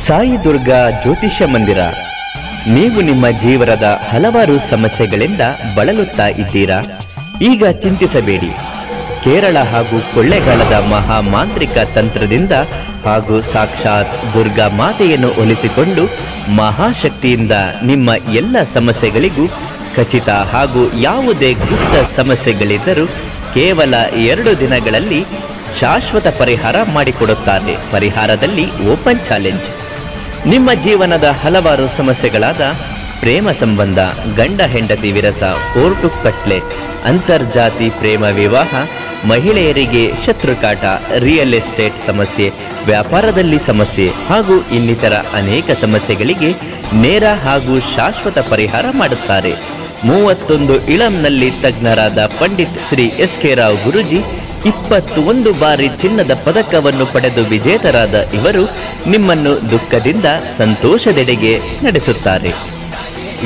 ಸಾಯಿ ದುರ್ಗಾ ಜ್ಯೋತಿಷ್ಯ ಮಂದಿರ. ನೀವು ನಿಮ್ಮ ಜೀವನದ ಹಲವಾರು ಸಮಸ್ಯೆಗಳಿಂದ ಬಳಲುತ್ತಾ ಇದ್ದೀರಾ? ಈಗ ಚಿಂತಿಸಬೇಡಿ. ಕೇರಳ ಹಾಗೂ ಕೊಳ್ಳೆಗಾಲದ ಮಹಾಮಾಂತ್ರಿಕ ತಂತ್ರದಿಂದ ಹಾಗೂ ಸಾಕ್ಷಾತ್ ದುರ್ಗಾ ಮಾತೆಯನ್ನು ಒಲಿಸಿಕೊಂಡು ಮಹಾಶಕ್ತಿಯಿಂದ ನಿಮ್ಮ ಎಲ್ಲ ಸಮಸ್ಯೆಗಳಿಗೂ ಖಚಿತ ಹಾಗೂ ಯಾವುದೇ ಗುಪ್ತ ಸಮಸ್ಯೆಗಳಿದ್ದರೂ ಕೇವಲ 2 ದಿನಗಳಲ್ಲಿ ಶಾಶ್ವತ ಪರಿಹಾರ ಮಾಡಿಕೊಡುತ್ತಾರೆ. ಪರಿಹಾರದಲ್ಲಿ ಓಪನ್ ಚಾಲೆಂಜ್. ನಿಮ್ಮ ಜೀವನದ ಹಲವಾರು ಸಮಸ್ಯೆಗಳಾದ ಪ್ರೇಮ ಸಂಬಂಧ, ಗಂಡ ಹೆಂಡತಿ ವಿರಸ, ಕೋರ್ಟು ಕಟ್ಲೆ, ಅಂತರ್ಜಾತಿ ಪ್ರೇಮ ವಿವಾಹ, ಮಹಿಳೆಯರಿಗೆ ಶತ್ರುಕಾಟ, ರಿಯಲ್ ಎಸ್ಟೇಟ್ ಸಮಸ್ಯೆ, ವ್ಯಾಪಾರದಲ್ಲಿ ಸಮಸ್ಯೆ ಹಾಗೂ ಇನ್ನಿತರ ಅನೇಕ ಸಮಸ್ಯೆಗಳಿಗೆ ನೇರ ಹಾಗೂ ಶಾಶ್ವತ ಪರಿಹಾರ ಮಾಡುತ್ತಾರೆ. 31 ಇಳಂನಲ್ಲಿ ತಜ್ಞರಾದ ಪಂಡಿತ್ ಶ್ರೀ SK ರಾವ್ ಗುರೂಜಿ 21 ಬಾರಿ ಚಿನ್ನದ ಪದಕವನ್ನು ಪಡೆದು ವಿಜೇತರಾದ ಇವರು ನಿಮ್ಮನ್ನು ದುಃಖದಿಂದ ಸಂತೋಷದೆಡೆಗೆ ನಡೆಸುತ್ತಾರೆ.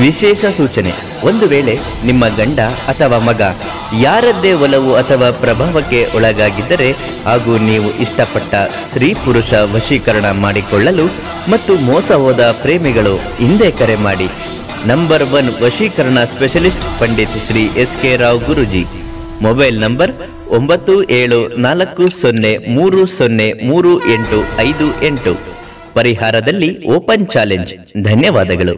ವಿಶೇಷ ಸೂಚನೆ: ಒಂದು ವೇಳೆ ನಿಮ್ಮ ಗಂಡ ಅಥವಾ ಮಗ ಯಾರದ್ದೇ ಒಲವು ಅಥವಾ ಪ್ರಭಾವಕ್ಕೆ ಒಳಗಾಗಿದ್ದರೆ ಹಾಗೂ ನೀವು ಇಷ್ಟಪಟ್ಟ ಸ್ತ್ರೀ ಪುರುಷ ವಶೀಕರಣ ಮಾಡಿಕೊಳ್ಳಲು ಮತ್ತು ಮೋಸ ಹೋದ ಪ್ರೇಮಿಗಳು ಹಿಂದೆ ಕರೆ ಮಾಡಿ. ನಂಬರ್ 1 ವಶೀಕರಣ specialist Pandit Shri SK Rao Guruji. Mobile number 9740303858. ಪರಿಹಾರದಲ್ಲಿ ಓಪನ್ ಚಾಲೆಂಜ್. ಧನ್ಯವಾದಗಳು.